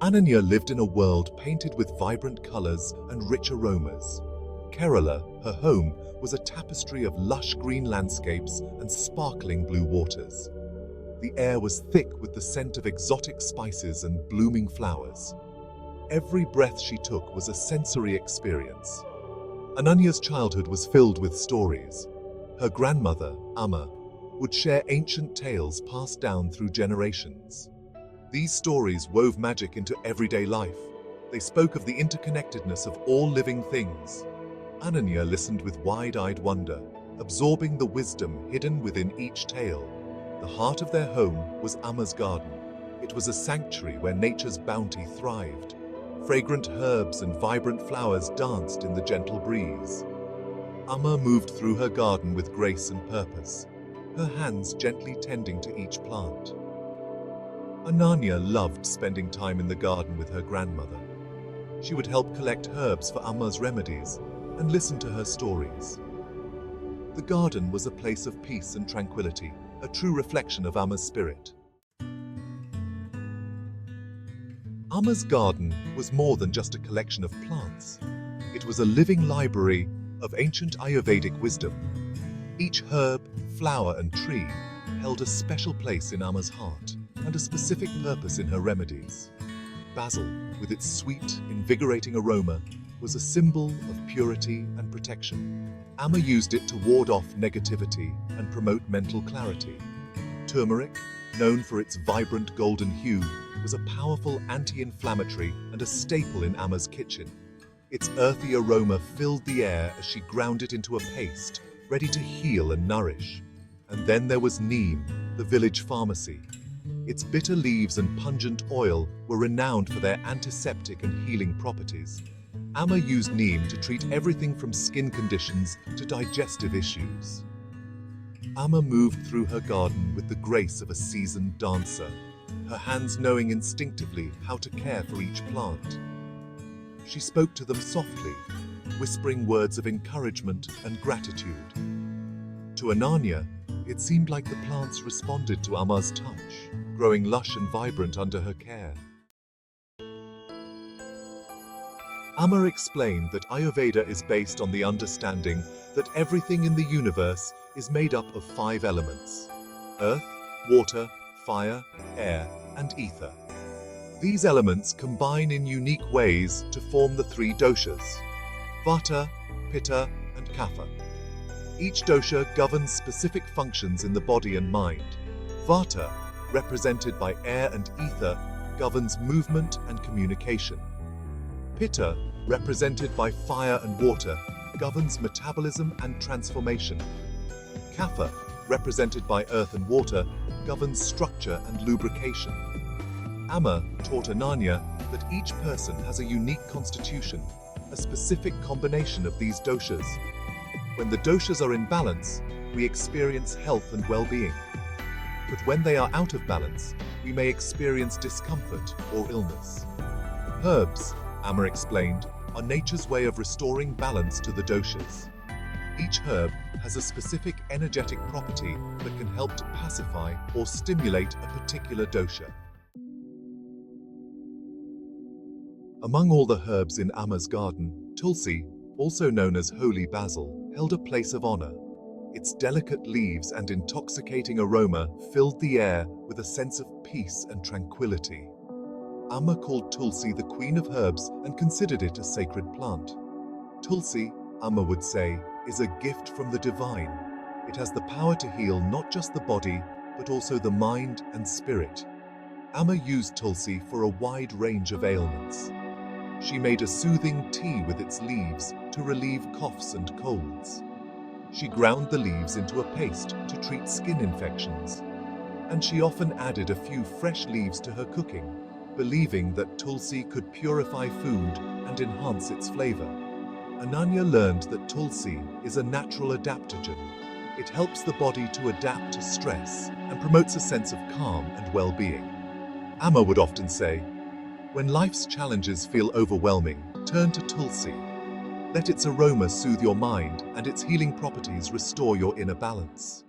Ananya lived in a world painted with vibrant colors and rich aromas. Kerala, her home, was a tapestry of lush green landscapes and sparkling blue waters. The air was thick with the scent of exotic spices and blooming flowers. Every breath she took was a sensory experience. Ananya's childhood was filled with stories. Her grandmother, Amma, would share ancient tales passed down through generations. These stories wove magic into everyday life. They spoke of the interconnectedness of all living things. Ananya listened with wide-eyed wonder, absorbing the wisdom hidden within each tale. The heart of their home was Amma's garden. It was a sanctuary where nature's bounty thrived. Fragrant herbs and vibrant flowers danced in the gentle breeze. Amma moved through her garden with grace and purpose, her hands gently tending to each plant. Ananya loved spending time in the garden with her grandmother. She would help collect herbs for Amma's remedies and listen to her stories. The garden was a place of peace and tranquility, a true reflection of Amma's spirit. Amma's garden was more than just a collection of plants. It was a living library of ancient Ayurvedic wisdom. Each herb, flower and tree held a special place in Amma's heart and a specific purpose in her remedies. Basil, with its sweet, invigorating aroma, was a symbol of purity and protection. Amma used it to ward off negativity and promote mental clarity. Turmeric, known for its vibrant golden hue, was a powerful anti-inflammatory and a staple in Amma's kitchen. Its earthy aroma filled the air as she ground it into a paste, ready to heal and nourish. And then there was neem, the village pharmacy. Its bitter leaves and pungent oil were renowned for their antiseptic and healing properties. Amma used neem to treat everything from skin conditions to digestive issues. Amma moved through her garden with the grace of a seasoned dancer, her hands knowing instinctively how to care for each plant. She spoke to them softly, whispering words of encouragement and gratitude. To Ananya, it seemed like the plants responded to Amma's touch, growing lush and vibrant under her care. Amma explained that Ayurveda is based on the understanding that everything in the universe is made up of 5 elements: earth, water, fire, air, and ether. These elements combine in unique ways to form the 3 doshas: vata, pitta, and kapha. Each dosha governs specific functions in the body and mind. Vata, represented by air and ether, governs movement and communication. Pitta, represented by fire and water, governs metabolism and transformation. Kapha, represented by earth and water, governs structure and lubrication. Amma taught Ananya that each person has a unique constitution, a specific combination of these doshas. When the doshas are in balance, we experience health and well-being. But when they are out of balance, we may experience discomfort or illness. Herbs, Amma explained, are nature's way of restoring balance to the doshas. Each herb has a specific energetic property that can help to pacify or stimulate a particular dosha. Among all the herbs in Amma's garden, tulsi, also known as holy basil, held a place of honor. Its delicate leaves and intoxicating aroma filled the air with a sense of peace and tranquility. Amma called tulsi the queen of herbs and considered it a sacred plant. Tulsi, Amma would say, is a gift from the divine. It has the power to heal not just the body, but also the mind and spirit. Amma used tulsi for a wide range of ailments. She made a soothing tea with its leaves to relieve coughs and colds. She ground the leaves into a paste to treat skin infections. And she often added a few fresh leaves to her cooking, believing that tulsi could purify food and enhance its flavor. Ananya learned that tulsi is a natural adaptogen. It helps the body to adapt to stress and promotes a sense of calm and well-being. Amma would often say, "When life's challenges feel overwhelming, turn to tulsi. Let its aroma soothe your mind and its healing properties restore your inner balance."